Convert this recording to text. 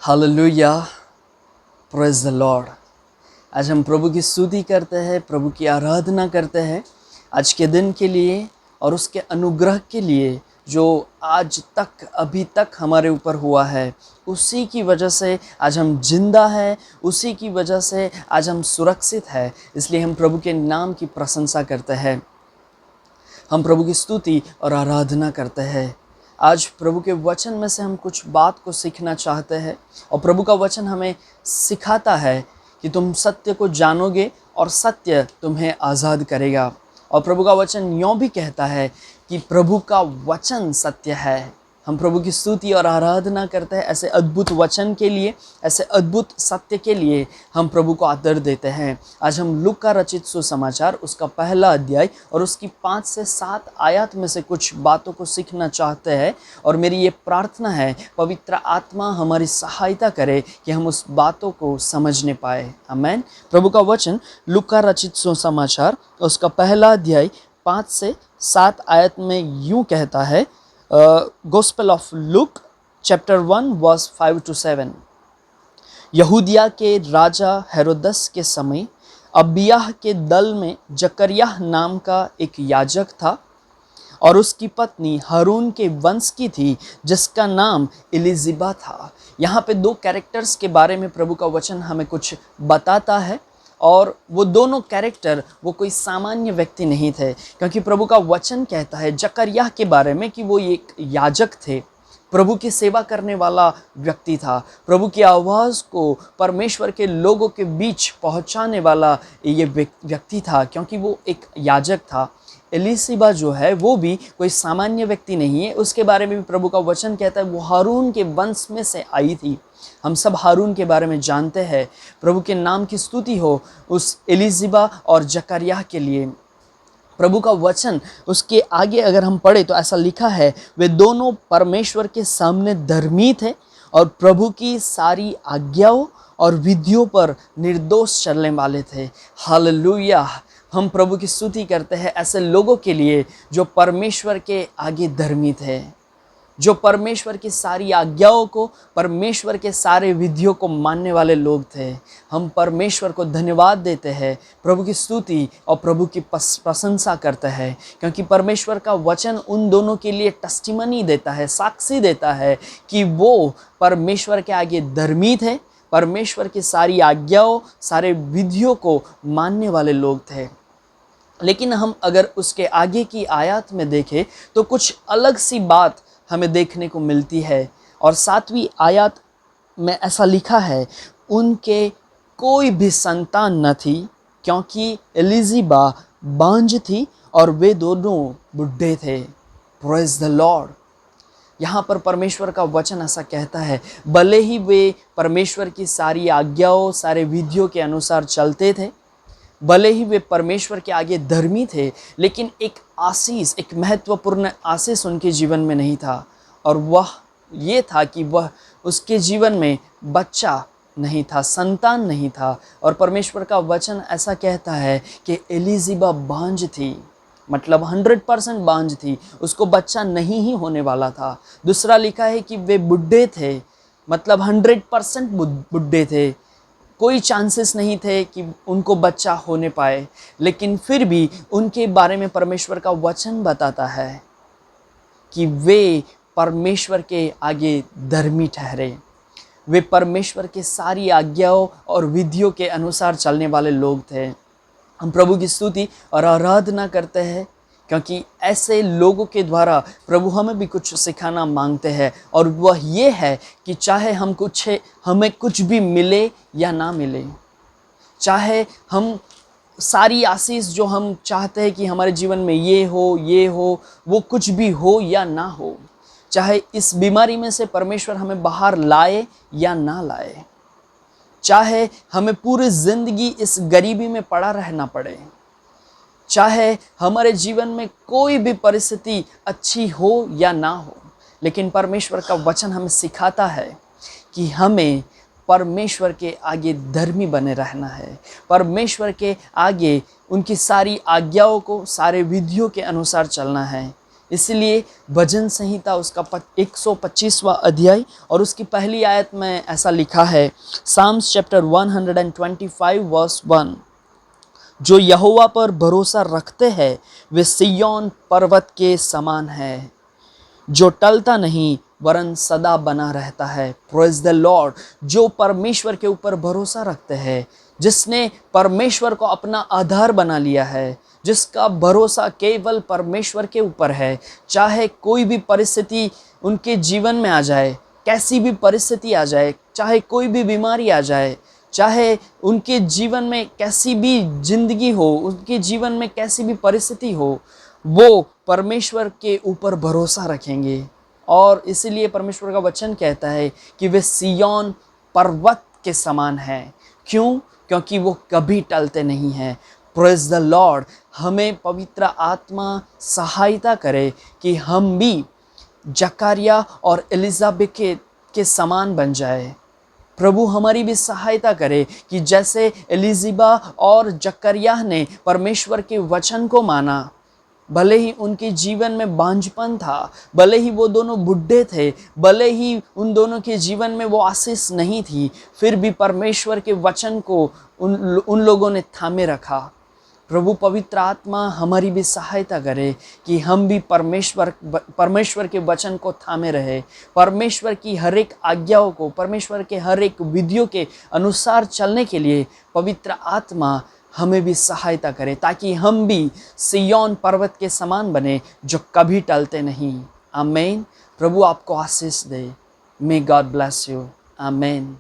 Hallelujah, praise the Lord. आज हम प्रभु की स्तुति करते हैं, प्रभु की आराधना करते हैं आज के दिन के लिए और उसके अनुग्रह के लिए जो आज तक अभी तक हमारे ऊपर हुआ है। उसी की वजह से आज हम जिंदा हैं, उसी की वजह से आज हम सुरक्षित हैं। इसलिए हम प्रभु के नाम की प्रशंसा करते हैं, हम प्रभु की स्तुति और आराधना करते हैं। आज प्रभु के वचन में से हम कुछ बात को सीखना चाहते हैं और प्रभु का वचन हमें सिखाता है कि तुम सत्य को जानोगे और सत्य तुम्हें आज़ाद करेगा। और प्रभु का वचन यूँ भी कहता है कि प्रभु का वचन सत्य है। हम प्रभु की स्तुति और आराधना करते हैं ऐसे अद्भुत वचन के लिए, ऐसे अद्भुत सत्य के लिए हम प्रभु को आदर देते हैं। आज हम लूका रचित सुसमाचार उसका पहला अध्याय और उसकी 5 से 7 आयत में से कुछ बातों को सीखना चाहते हैं। और मेरी ये प्रार्थना है, पवित्र आत्मा हमारी सहायता करे कि हम उस बातों को समझने पाए। आमीन। प्रभु का वचन लूका रचित सुसमाचार उसका पहला अध्याय 5 से 7 आयत में यूँ कहता है, Gospel of Luke chapter 1 verse 5 to 7। यहूदिया के राजा हेरोदस के समय अबिय्याह के दल में जकरियाह नाम का एक याजक था और उसकी पत्नी हारून के वंश की थी जिसका नाम एलिजिबा था। यहाँ पे 2 कैरेक्टर्स के बारे में प्रभु का वचन हमें कुछ बताता है और वो दोनों कैरेक्टर वो कोई सामान्य व्यक्ति नहीं थे, क्योंकि प्रभु का वचन कहता है जकरियाह के बारे में कि वो एक याजक थे, प्रभु की सेवा करने वाला व्यक्ति था, प्रभु की आवाज़ को परमेश्वर के लोगों के बीच पहुंचाने वाला ये व्यक्ति था, क्योंकि वो एक याजक था। एलिशिबा जो है वो भी कोई सामान्य व्यक्ति नहीं है, उसके बारे में भी प्रभु का वचन कहता है वो हारून के वंश में से आई थी। हम सब हारून के बारे में जानते हैं। प्रभु के नाम की स्तुति हो उस एलिशिबा और जकरियाह के लिए। प्रभु का वचन उसके आगे अगर हम पढ़े तो ऐसा लिखा है, वे दोनों परमेश्वर के सामने धर्मी थे और प्रभु की सारी आज्ञाओं और विधियों पर निर्दोष चलने वाले थे। हालेलुया। हम प्रभु की स्तुति करते हैं ऐसे लोगों के लिए जो परमेश्वर के आगे धर्मी थे, जो परमेश्वर की सारी आज्ञाओं को, परमेश्वर के सारे विधियों को मानने वाले लोग थे। हम परमेश्वर को धन्यवाद देते हैं, प्रभु की स्तुति और प्रभु की प्रशंसा करते हैं, क्योंकि परमेश्वर का वचन उन दोनों के लिए टेस्टिमनी देता है, साक्षी देता है कि वो परमेश्वर के आगे धर्मी थे, परमेश्वर की सारी आज्ञाओं, सारे विधियों को मानने वाले लोग थे। लेकिन हम अगर उसके आगे की आयत में देखें तो कुछ अलग सी बात हमें देखने को मिलती है। और 7वीं आयत में ऐसा लिखा है, उनके कोई भी संतान न थी क्योंकि एलिशिबा बांझ थी और वे दोनों बुढ़े थे। Praise the Lord. यहाँ पर परमेश्वर का वचन ऐसा कहता है, भले ही वे परमेश्वर की सारी आज्ञाओं, सारे विधियों के अनुसार चलते थे, भले ही वे परमेश्वर के आगे धर्मी थे, लेकिन एक आशीष, एक महत्वपूर्ण आशीष उनके जीवन में नहीं था। और वह ये था कि वह उसके जीवन में बच्चा नहीं था, संतान नहीं था। और परमेश्वर का वचन ऐसा कहता है कि एलिशिबा बांझ थी, मतलब 100% बांझ थी, उसको बच्चा नहीं ही होने वाला था। दूसरा लिखा है कि वे बुढ़े थे, मतलब 100% बुढ़े थे, कोई चांसेस नहीं थे कि उनको बच्चा होने पाए। लेकिन फिर भी उनके बारे में परमेश्वर का वचन बताता है कि वे परमेश्वर के आगे धर्मी ठहरे, वे परमेश्वर के सारी आज्ञाओं और विधियों के अनुसार चलने वाले लोग थे। हम प्रभु की स्तुति और आराधना करते हैं, क्योंकि ऐसे लोगों के द्वारा प्रभु हमें भी कुछ सिखाना मांगते हैं। और वह ये है कि चाहे हमें कुछ भी मिले या ना मिले, चाहे हम सारी आशीष जो हम चाहते हैं कि हमारे जीवन में ये हो, वो कुछ भी हो या ना हो, चाहे इस बीमारी में से परमेश्वर हमें बाहर लाए या ना लाए, चाहे हमें पूरी ज़िंदगी इस गरीबी में पड़ा रहना पड़े, चाहे हमारे जीवन में कोई भी परिस्थिति अच्छी हो या ना हो, लेकिन परमेश्वर का वचन हमें सिखाता है कि हमें परमेश्वर के आगे धर्मी बने रहना है, परमेश्वर के आगे उनकी सारी आज्ञाओं को, सारे विधियों के अनुसार चलना है। इसलिए भजन संहिता उसका 125वां अध्याय और उसकी पहली आयत में ऐसा लिखा है, साम्स चैप्टर 125 वर्स 1, जो यहोवा पर भरोसा रखते हैं वे सिय्योन पर्वत के समान है, जो टलता नहीं वरन सदा बना रहता है। Praise the Lord. जो परमेश्वर के ऊपर भरोसा रखते हैं, जिसने परमेश्वर को अपना आधार बना लिया है, जिसका भरोसा केवल परमेश्वर के ऊपर है, चाहे कोई भी परिस्थिति उनके जीवन में आ जाए, कैसी भी परिस्थिति आ जाए, चाहे कोई भी बीमारी आ जाए, चाहे उनके जीवन में कैसी भी जिंदगी हो, उनके जीवन में कैसी भी परिस्थिति हो, वो परमेश्वर के ऊपर भरोसा रखेंगे। और इसीलिए परमेश्वर का वचन कहता है कि वे सिय्योन पर्वत के समान है। क्यों? क्योंकि वो कभी टलते नहीं हैं। Praise the Lord. हमें पवित्र आत्मा सहायता करे कि हम भी जकरिया और एलिजाबेथ के समान बन जाए। प्रभु हमारी भी सहायता करे कि जैसे एलिजिबा और जकरिया ने परमेश्वर के वचन को माना, भले ही उनके जीवन में बांझपन था, भले ही वो दोनों बुढ़े थे, भले ही उन दोनों के जीवन में वो आशीष नहीं थी, फिर भी परमेश्वर के वचन को उन लोगों ने थामे रखा। प्रभु पवित्र आत्मा हमारी भी सहायता करे कि हम भी परमेश्वर के वचन को थामे रहे, परमेश्वर की हर एक आज्ञाओं को, परमेश्वर के हर एक विधियों के अनुसार चलने के लिए पवित्र आत्मा हमें भी सहायता करे, ताकि हम भी सिय्योन पर्वत के समान बने जो कभी टलते नहीं। आमीन। प्रभु आपको आशीष दे। May God bless you. आमीन।